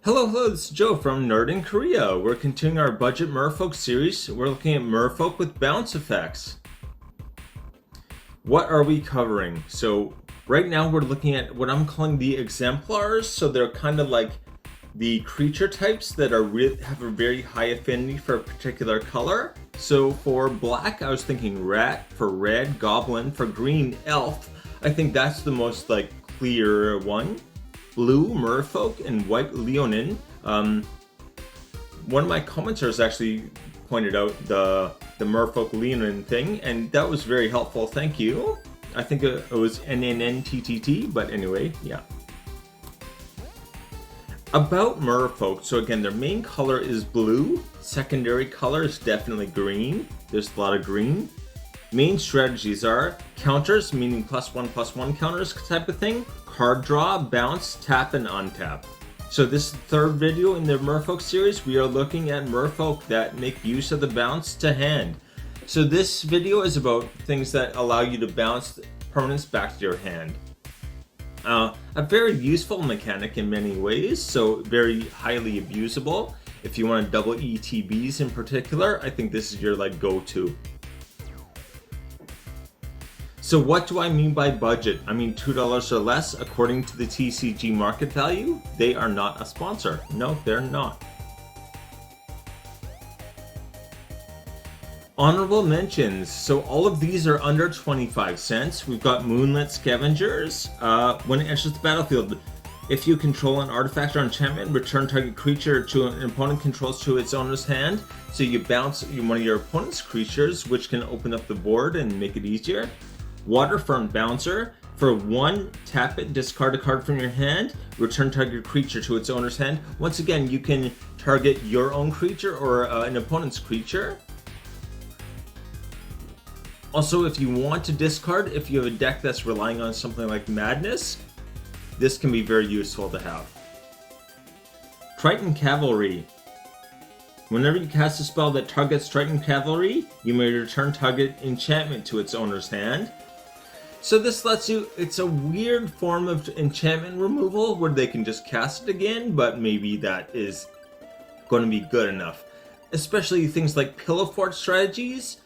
Hello, this is Joe from Nerd in Korea. We're continuing our budget Merfolk series. We're looking at Merfolk with bounce effects. What are we covering? So right now we're looking at what I'm calling the exemplars. So they're kind of like the creature types that have a very high affinity for a particular color. So for black, I was thinking rat. For red, goblin. For green, elf. I think that's the most clear one. Blue, Merfolk, and white, Leonin. One of my commenters actually pointed out the Merfolk Leonin thing, and that was very helpful. Thank you. I think it was NNNTTT, but anyway, yeah. About Merfolk, so again, their main color is blue. Secondary color is definitely green. There's a lot of green. Main strategies are counters, meaning +1/+1 counters type of thing. Card draw, bounce, tap, and untap. So this third video in the Merfolk series, we are looking at Merfolk that make use of the bounce to hand. So this video is about things that allow you to bounce permanents back to your hand. A very useful mechanic in many ways, so very highly abusable. If you want to double ETBs in particular, I think this is your go-to. So what do I mean by budget? I mean $2 or less according to the TCG market value. They are not a sponsor. No, they're not. Honorable mentions. So all of these are under 25 cents. We've got Moonlit Scavengers. When it enters the battlefield, if you control an artifact or enchantment, return target creature to an opponent controls to its owner's hand. So you bounce one of your opponent's creatures, which can open up the board and make it easier. Waterfront Bouncer. For 1, tap it, discard a card from your hand, return target creature to its owner's hand. Once again, you can target your own creature or an opponent's creature. Also, if you want to discard, if you have a deck that's relying on something like Madness, this can be very useful to have. Triton Cavalry. Whenever you cast a spell that targets Triton Cavalry, you may return target enchantment to its owner's hand. So this lets you, it's a weird form of enchantment removal where they can just cast it again, but maybe that is going to be good enough. Especially things like Pillow Fort strategies.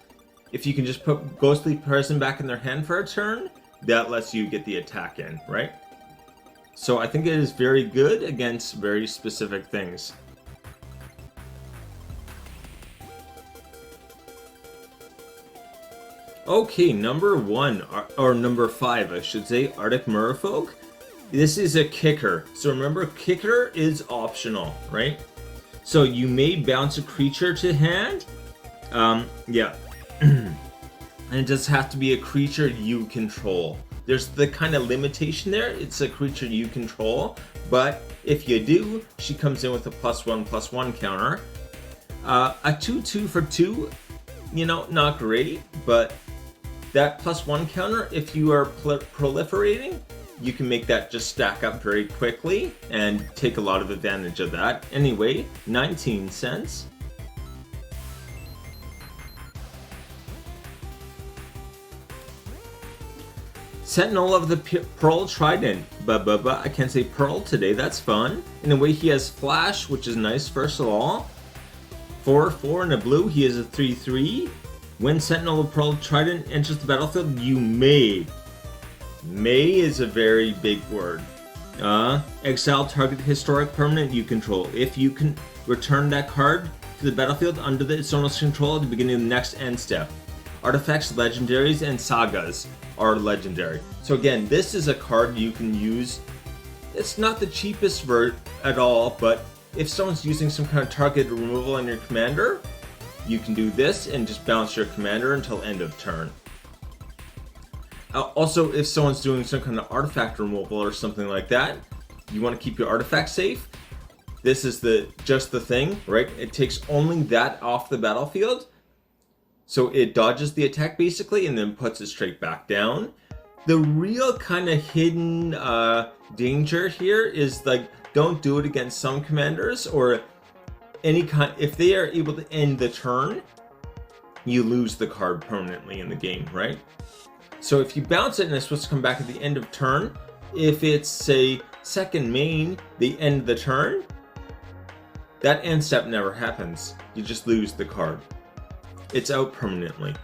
If you can just put Ghostly Presence back in their hand for a turn, that lets you get the attack in, right? So I think it is very good against very specific things. Okay, number 1, or number 5, I should say, Arctic Merfolk. This is a kicker. So remember, kicker is optional, right? So you may bounce a creature to hand. Yeah. And it does have to be a creature you control. There's the kind of limitation there. It's a creature you control. But if you do, she comes in with a +1/+1 counter. A 2/2 for 2, not great, but that +1 counter, if you are proliferating, you can make that just stack up very quickly and take a lot of advantage of that. Anyway, 19 cents. Sentinel of the Pearl Trident. I can't say Pearl today, that's fun. In a way, he has Flash, which is nice first of all. 4/4 in a blue, he is a 3/3. When Sentinel of Pearl Trident enters the battlefield, you may is a very big word. Exile target historic permanent you control. If you can return that card to the battlefield under its owner's control at the beginning of the next end step. Artifacts, legendaries, and sagas are legendary. So again, this is a card you can use. It's not the cheapest vert at all, but if someone's using some kind of target removal on your commander, you can do this and just bounce your commander until end of turn. Also, if someone's doing some kind of artifact removal or something like that, you want to keep your artifact safe. This is just the thing, right? It takes only that off the battlefield. So it dodges the attack basically and then puts it straight back down. The real kind of hidden danger here is don't do it against some commanders or any kind. If they are able to end the turn, you lose the card permanently in the game, right? So if you bounce it and it's supposed to come back at the end of turn, if it's say second main, they end the turn, That end step never happens. You just lose the card. It's out permanently,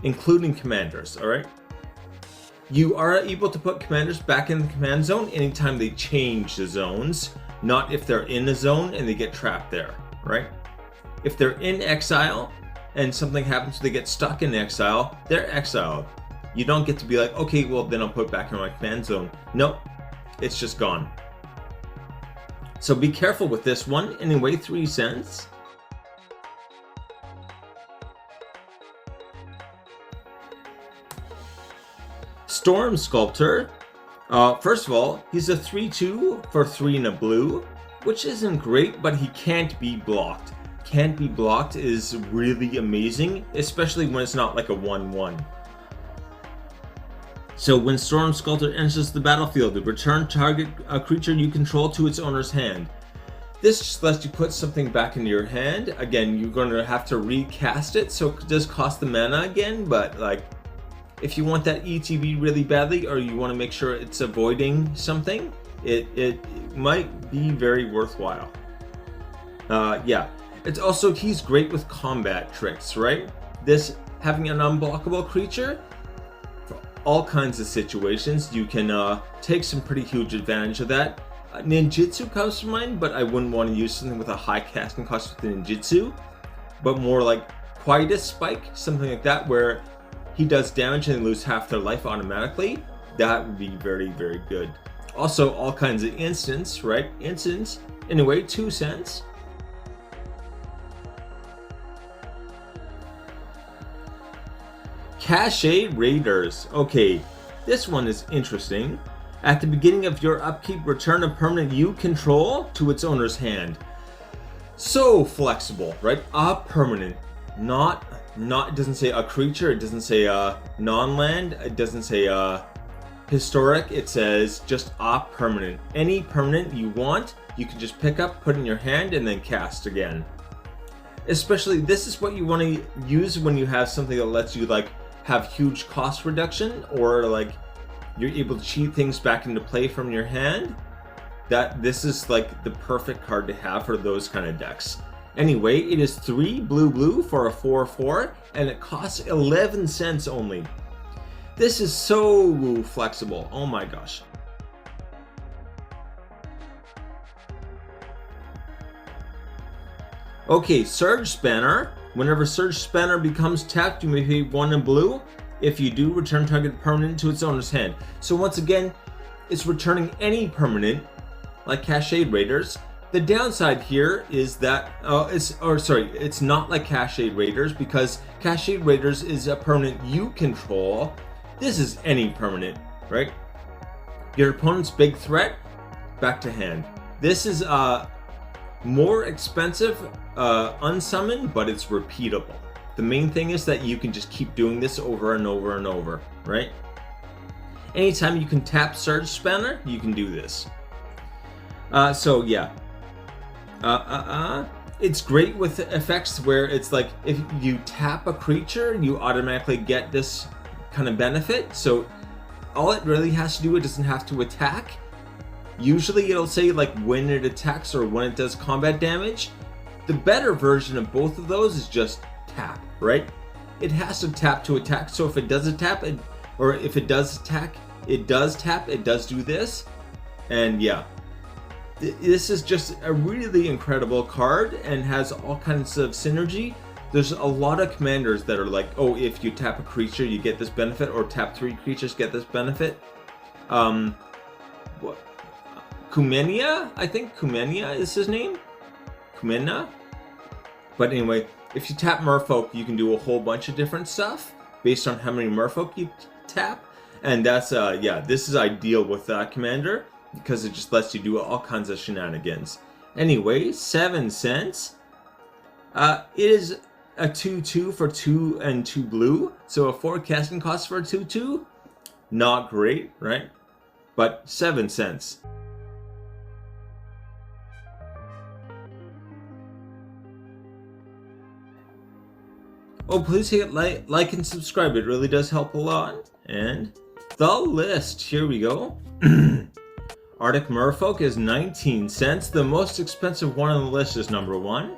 including commanders, alright? You are able to put commanders back in the command zone anytime they change the zones, not if they're in a zone and they get trapped there, right? If they're in exile and something happens, they get stuck in exile, they're exiled. You don't get to be like, okay, well then I'll put it back in my command zone. Nope, it's just gone. So be careful with this one. Anyway, 3 cents. Storm Sculptor. First of all, he's a 3/2 for 3 and a blue, which isn't great, but he can't be blocked. Can't be blocked is really amazing, especially when it's not like a 1/1. So when Storm Sculptor enters the battlefield, return target creature you control to its owner's hand. This just lets you put something back into your hand. Again, you're going to have to recast it, so it does cost the mana again, but like, if you want that ETB really badly, or you want to make sure it's avoiding something, it might be very worthwhile. Yeah. It's also, he's great with combat tricks, right? This, having an unblockable creature, for all kinds of situations, you can take some pretty huge advantage of that. Ninjutsu comes to mind, but I wouldn't want to use something with a high casting cost with the ninjutsu, but more like Quietus Spike, something like that, where he does damage and they lose half their life automatically. That would be very, very good. Also, all kinds of instants, right? Instants. Anyway, 2 cents. Cache Raiders. Okay, this one is interesting. At the beginning of your upkeep, return a permanent you control to its owner's hand. So flexible, right? A permanent, not it doesn't say a creature, it doesn't say non-land, it doesn't say historic, it says just a permanent. Any permanent you want, you can just pick up, put in your hand, and then cast again. Especially, this is what you want to use when you have something that lets you like have huge cost reduction, or like you're able to cheat things back into play from your hand. This is like the perfect card to have for those kind of decks. Anyway, it is 3 blue for a 4/4, and it costs 11 cents only. This is so flexible. Oh my gosh. Okay, Surge Spanner. Whenever Surge Spanner becomes tapped, you may pay 1 in blue. If you do, return target permanent to its owner's hand. So once again, it's returning any permanent, like Cache Raiders. The downside here is that, it's not like Cache Raiders, because Cache Raiders is a permanent you control. This is any permanent, right? Your opponent's big threat, back to hand. This is more expensive, unsummoned, but it's repeatable. The main thing is that you can just keep doing this over and over and over, right? Anytime you can tap Surge Spanner, you can do this. So yeah. It's great with effects where it's like, if you tap a creature, you automatically get this kind of benefit. So all it really has to do, it doesn't have to attack. Usually it'll say like when it attacks or when it does combat damage. The better version of both of those is just tap, right? It has to tap to attack. So if it doesn't tap, or if it does attack, it does tap, it does do this. And yeah. This is just a really incredible card and has all kinds of synergy. There's a lot of commanders that are like, oh, if you tap a creature, you get this benefit, or tap 3 creatures, get this benefit. Kumenia, I think Kumenia is his name. Kumena. But anyway, if you tap Merfolk, you can do a whole bunch of different stuff based on how many Merfolk you tap. And that's, yeah, this is ideal with that commander, because it just lets you do all kinds of shenanigans. Anyway, 7 cents. It is a 2/2 for 2 and 2 blue. So a 4 casting cost for a 2/2. Not great, right? But 7 cents. Oh, please hit like and subscribe. It really does help a lot. And the list. Here we go. Arctic Merfolk is 19 cents. The most expensive one on the list is number 1.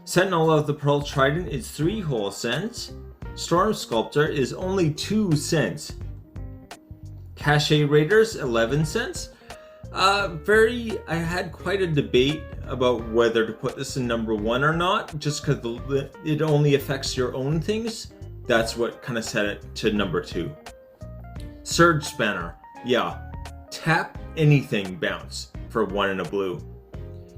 Sentinel of the Pearl Trident is 3 whole cents. Storm Sculptor is only 2 cents. Cache Raiders, 11 cents. I had quite a debate about whether to put this in number 1 or not, just because it only affects your own things. That's what kind of set it to number 2. Surge Spanner, yeah, tap anything bounce for 1 and a blue.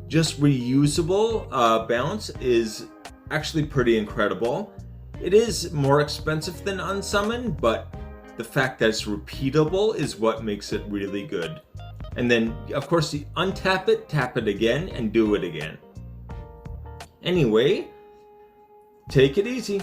Just reusable bounce is actually pretty incredible. It is more expensive than Unsummon, but the fact that it's repeatable is what makes it really good. And then, of course, you untap it, tap it again, and do it again. Anyway, take it easy.